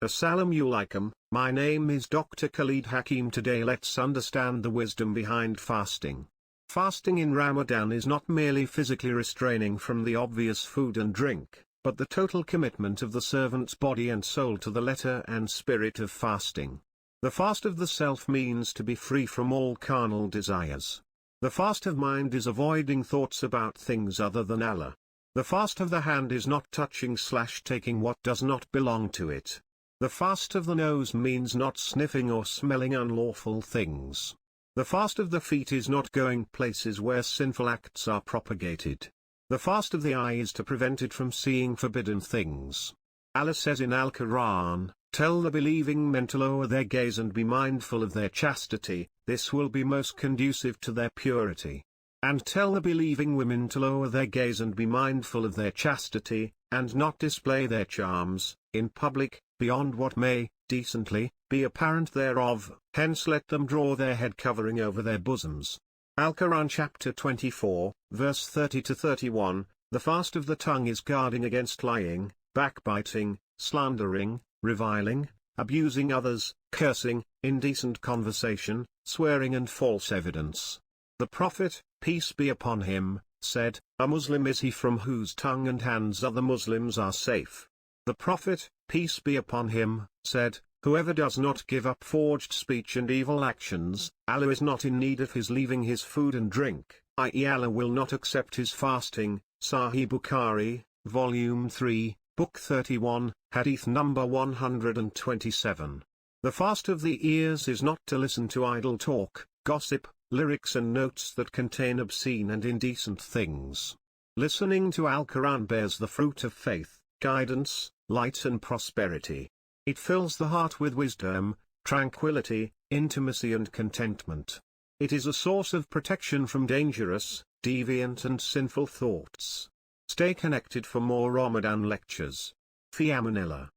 Assalamu alaikum, my name is Dr. Khalid Hakim. Today let's understand the wisdom behind fasting. Fasting in Ramadan is not merely physically restraining from the obvious food and drink, but the total commitment of the servant's body and soul to the letter and spirit of fasting. The fast of the self means to be free from all carnal desires. The fast of mind is avoiding thoughts about things other than Allah. The fast of the hand is not touching/taking what does not belong to it. The fast of the nose means not sniffing or smelling unlawful things. The fast of the feet is not going places where sinful acts are propagated. The fast of the eye is to prevent it from seeing forbidden things. Allah says in Al-Quran, "Tell the believing men to lower their gaze and be mindful of their chastity, this will be most conducive to their purity. And tell the believing women to lower their gaze and be mindful of their chastity, and not display their charms, in public, beyond what may, decently, be apparent thereof, hence let them draw their head covering over their bosoms." Al-Quran chapter 24, verse 30-31, the fast of the tongue is guarding against lying, backbiting, slandering, reviling, abusing others, cursing, indecent conversation, swearing and false evidence. The Prophet, peace be upon him, said, "A Muslim is he from whose tongue and hands other Muslims are safe." The Prophet, peace be upon him, said, "Whoever does not give up forged speech and evil actions, Allah is not in need of his leaving his food and drink, i.e. Allah will not accept his fasting." Sahih Bukhari, Volume 3, Book 31, Hadith number 127. The fast of the ears is not to listen to idle talk, gossip, lyrics and notes that contain obscene and indecent things. Listening to Al-Quran bears the fruit of faith, guidance, light and prosperity. It fills the heart with wisdom, tranquility, intimacy and contentment. It is a source of protection from dangerous, deviant and sinful thoughts. Stay connected for more Ramadan lectures. Fi Amanillah.